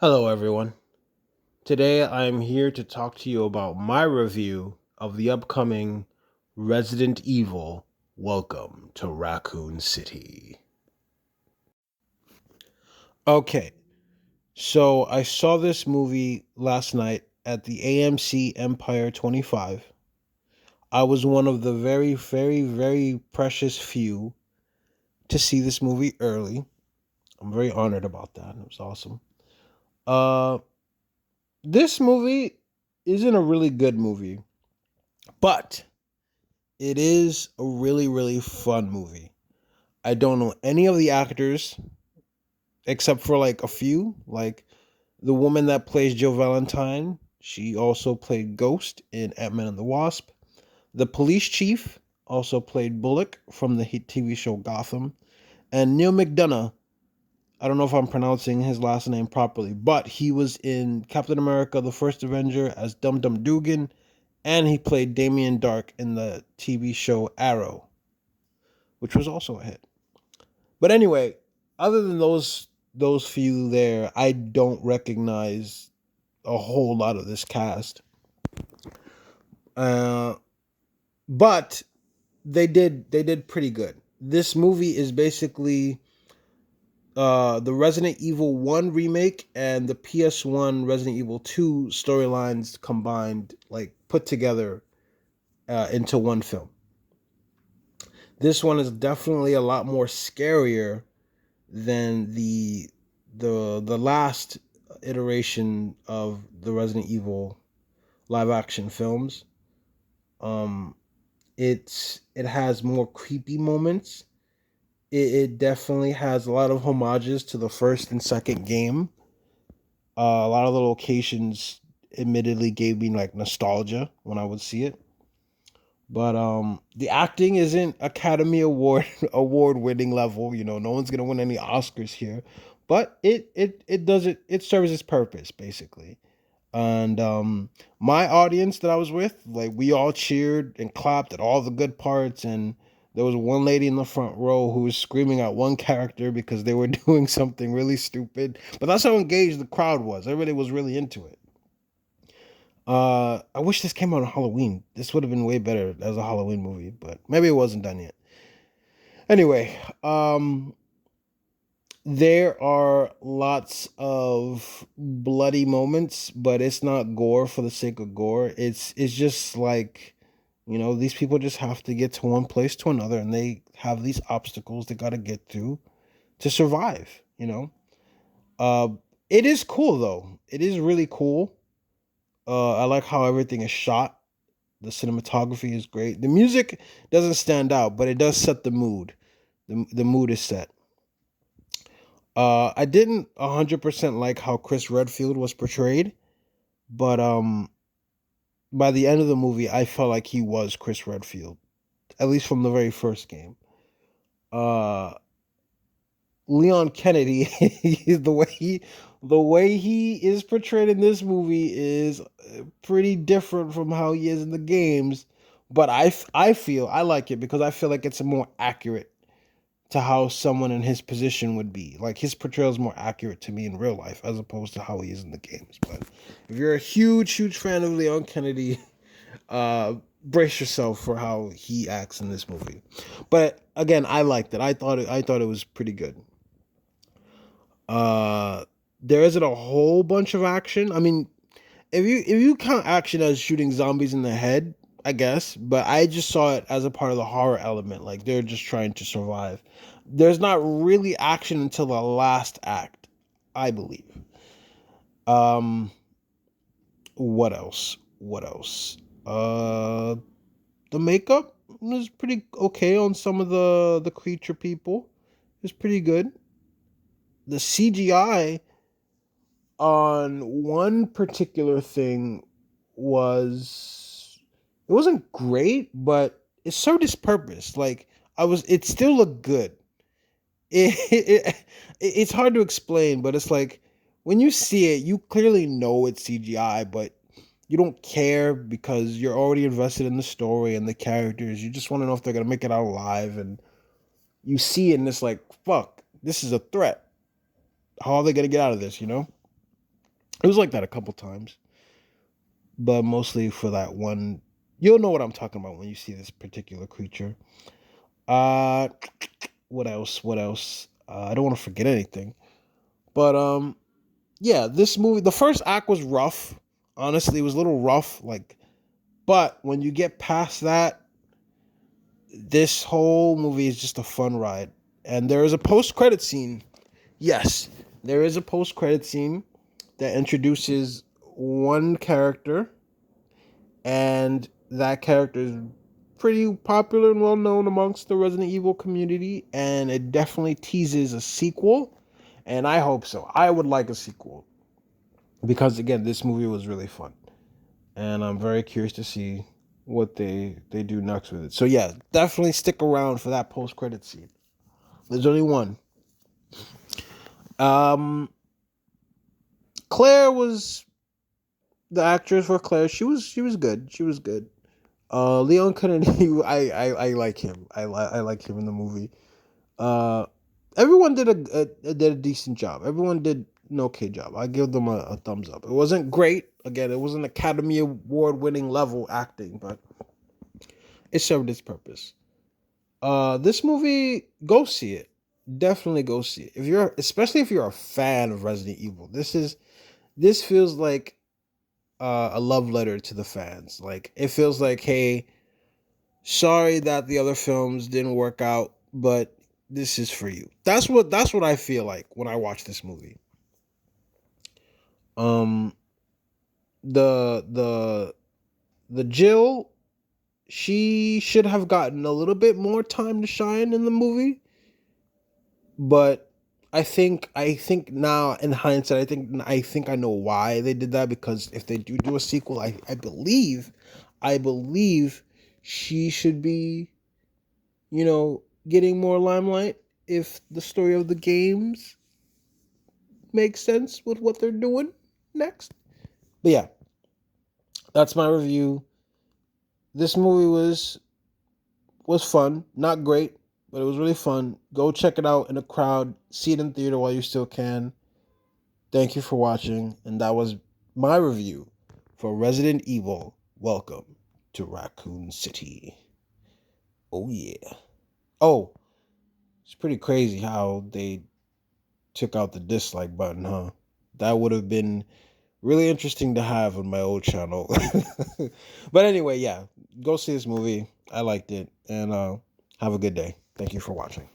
Hello, everyone. Today I'm here to talk to you about my review of the upcoming Resident Evil Welcome to Raccoon City. Okay, so I saw this movie last night at the AMC Empire 25. I was one of the very, very, very precious few to see this movie early. I'm very honored about that. It was awesome. Uh, this movie isn't a really good movie, but it is a really, really fun movie. I don't know any of the actors except for like a few. Like the woman that plays Jill Valentine, she also played Ghost in Ant-Man and the Wasp. The police chief also played Bullock from the hit TV show Gotham. And Neil McDonough, I don't know if I'm pronouncing his last name properly, but he was in Captain America the First Avenger as Dum Dum Dugan, and he played Damien Dark in the TV show Arrow, which was also a hit. But anyway, other than those few there, I don't recognize a whole lot of this cast. Uh, but they did pretty good. This movie is basically the Resident Evil 1 remake and the PS1 Resident Evil 2 storylines combined, like put together into one film. This one is definitely a lot more scarier than the last iteration of the Resident Evil live action films. Um, it has more creepy moments. It definitely has a lot of homages to the first and second game. A lot of the locations, admittedly, gave me like nostalgia when I would see it. But the acting isn't Academy Award award winning level. You know, no one's gonna win any Oscars here, but it does it serves its purpose basically. And my audience that I was with, like we all cheered and clapped at all the good parts, and there was one lady in the front row who was screaming at one character because they were doing something really stupid. But that's how engaged the crowd was. Everybody was really into it. I wish this came out on Halloween. This would have been way better as a Halloween movie, but maybe it wasn't done yet. Anyway, there are lots of bloody moments, but it's not gore for the sake of gore. It's just like, these people just have to get to one place to another, and they have these obstacles they got to get through to survive. Uh, it is cool though. It is really cool. I like how everything is shot. The cinematography is great. The music doesn't stand out, but it does set the mood. The mood is set. I didn't 100% like how Chris Redfield was portrayed, but by the end of the movie, I felt like he was Chris Redfield, at least from the very first game. Uh, Leon Kennedy, the way he is portrayed in this movie is pretty different from how he is in the games. But I feel I like it because I feel like it's more accurate to how someone in his position would be. Like his portrayal is more accurate to me in real life as opposed to how he is in the games. But if you're a huge, huge fan of Leon Kennedy, brace yourself for how he acts in this movie. But again, I liked it. I thought it was pretty good. Uh, there isn't a whole bunch of action. I mean, if you count action as shooting zombies in the head, I guess, but I just saw it as a part of the horror element. Like they're just trying to survive. There's not really action until the last act, I believe. Um, what else? What else? Uh, the makeup was pretty okay on some of the creature people. It's pretty good. The CGI on one particular thing was it wasn't great, but it served its purpose. Like it still looked good. It's hard to explain, but it's like when you see it, you clearly know it's CGI, but you don't care because you're already invested in the story and the characters. You just want to know if they're gonna make it out alive, and you see it, and it's like, fuck, this is a threat. How are they gonna get out of this? You know? It was like that a couple times, but mostly for that one. You'll know what I'm talking about when you see this particular creature. Uh, what else? What else? I don't want to forget anything, but yeah, this movie. The first act was rough. Honestly, it was a little rough. Like, but when you get past that, this whole movie is just a fun ride. And there is a post-credit scene. Yes, there is a post-credit scene that introduces one character, and that character is pretty popular and well known amongst the Resident Evil community, and it definitely teases a sequel, and I hope so. I would like a sequel because again, this movie was really fun, and I'm very curious to see what they do next with it. So yeah, definitely stick around for that post credit scene. There's only one. Um, Claire was the actress for Claire. She was good. She was good. Leon Kennedy, I like him. I like him in the movie. Uh, Everyone did did a decent job. Everyone did an okay job. I give them a thumbs up. It wasn't great. Again, it wasn't Academy Award winning level acting, but it served its purpose. This movie, go see it. Definitely go see it. If you're, especially if you're a fan of Resident Evil, this feels like a love letter to the fans. Like it feels like, hey, sorry that the other films didn't work out, but this is for you. That's what I feel like when I watch this movie. Um, the the Jill, she should have gotten a little bit more time to shine in the movie, but I think now in hindsight, I think I know why they did that, because if they do a sequel, I believe she should be, getting more limelight if the story of the games makes sense with what they're doing next. But yeah, that's my review. This movie was fun, not great, but it was really fun. Go check it out in a crowd, see it in theater while you still can. Thank you for watching, and that was my review for Resident Evil. Welcome to Raccoon City. Oh yeah. Oh, it's pretty crazy how they took out the dislike button, huh? That would have been really interesting to have on my old channel. But anyway, yeah, go see this movie. I liked it, and have a good day. Thank you for watching.